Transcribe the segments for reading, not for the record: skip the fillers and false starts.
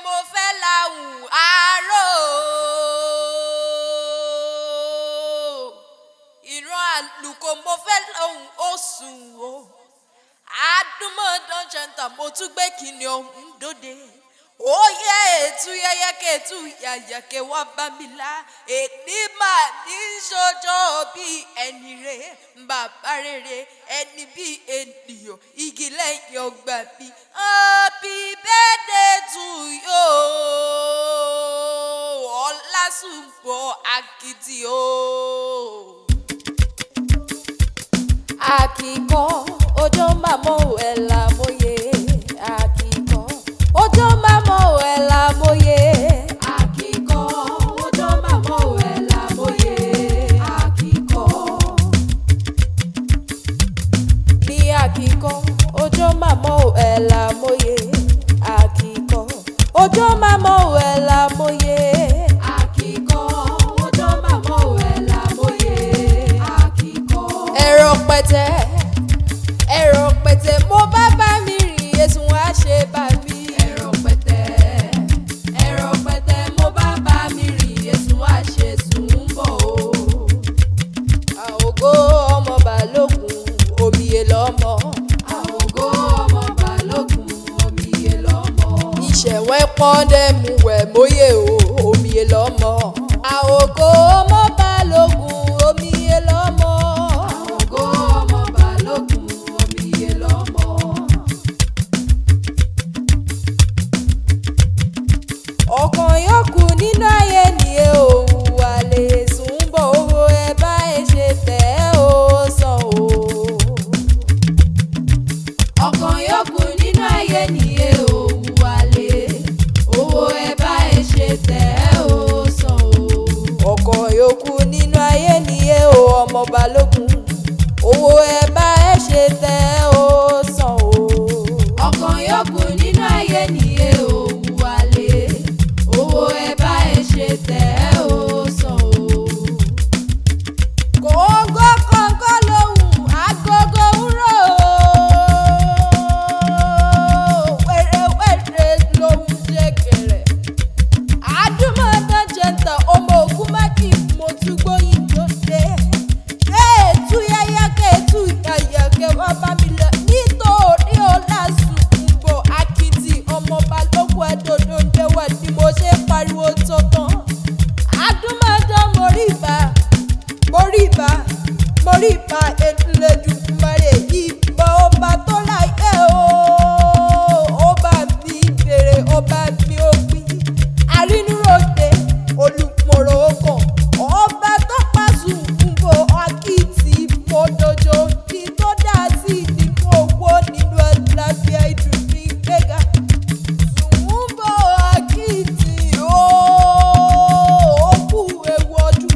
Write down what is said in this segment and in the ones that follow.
mo fẹ́ lahùn àárò. Ìran àlùkò mo fẹ́ lahùn oṣù o. Adúmọ̀dán jẹ́ntà mo tún gbé kìnìún ọ̀hún dóde. Oyè ètú yẹ́yẹ́kẹ́ ètú yàyàkẹ́ wá bá mi lá. Èmi máa ní sọ́jọ́ bí ẹni rẹ̀ bàbá rere ẹni bí ènìyàn igi lẹ́yìn ọgbà mi. Happy birthday to you Ọlásùnbọ̀ Akitì o. Akíkọ́ ọjọ́ màmọ́ ẹ̀ làmóye. Akíkọ́ ọjọ́ màmọ́ ẹ̀ làmóye. Akíkọ́ ọjọ́ màmọ́ ẹ̀ làmóye. Akíkọ́ ní akíkọ́ ọjọ́ màmọ́ ẹ̀ làmóye. Akíkọ́ ọjọ́ màmọ́ ẹ̀ làmóye. Akíkọ́ ọjọ́ màmọ́ ẹ̀ làmóye. Akíkọ́ ẹ̀rọ pẹ̀tẹ̀ mo bá mi rìn Èṣù wá ṣe bá mi. Ẹ̀rọ pẹ̀tẹ̀ mo bá mi rìn Èṣù wá ṣe sùn bọ̀ o. Àògo ọmọ Balógun Omiyè lọ́mọ. Àògo ọmọ Balógun Omiyè lọ́mọ. Ìṣẹ̀wẹ́ pọ́ndẹ́mù wẹ̀ móyè o Omiyè lọ́mọ. Àògo ọmọ Balógun Omiyè lọ́mọ. Àògo ọmọ Balógun Omiyè lọ́mọ. Ọ̀kan yòókù nínú ayé ni òwú àlè sùn bọ̀ owó ẹ bá ẹ ṣe tẹ̀ ẹ́ ó sàn o. Ọ̀kan yòókù nínú ayé ni òwú àlè owó ẹ bá ẹ ṣe tẹ̀ ẹ́ ó sàn o. Ọ̀kan yòókù nínú ayé ni ọmọ Balógun owó ẹ bá ẹ ṣe tẹ̀ ẹ́ ó sàn o. Ọ̀kan yòókù nínú ayé ni òwú àlè owó ẹ bá ẹ ṣe tẹ̀ ẹ́ ó sàn o. Kòńgó kọ̀ǹkọ̀ lòun agogo ń rò ó. Wẹ́rẹ́wẹ́rẹ́ lòun ṣe kẹ̀rẹ̀. Adúmọ̀dán jẹ́ntà ọmọ ògún mákì mo tún gbóyin tó dé. Ètú yẹ́yẹ́kẹ́ ètú yàyàkẹ́ wá bá mi lọ nítorí Ọlásùnbọ̀ Akitì ọmọ Balógun ẹ̀dọ̀dọ̀ ń dẹ́wà ni mo ṣe ń pariwo tó tán. Adúmọ̀dán mo rí ìbà Elédùmarè ìbà ọba tó láyé o. Ọba mi bèrè ọba mi ògbìn àrínúròde olùmọ̀rọ̀ ọkàn ọba tó Ọlásùnbọ̀ Akitì mọ́dọ́jọ́ kí tó dá sí nínú owó nínú àlàáfíà ìdùnnú ìgbéga. Sùnbọ̀ Akitì ó kú ewu ọdún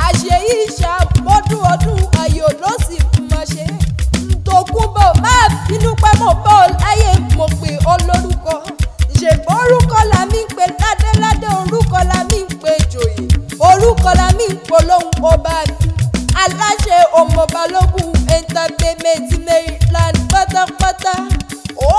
àṣeyí ìṣàmọ́dún ọdún ayọ̀ ló sì máa ṣe. Ntòkúnbọ̀ máa bínú pé mo bọ́ láyé mo pè ọ́ lórúkọ. Ṣègbọ́n orúkọ la mi ń pe ládéládé orúkọ la mi ń pe jòyè orúkọ la mi ń polóhùn ọba mi. Aláṣẹ ọmọ Balógun entertainment Maryland pátápátá. Ó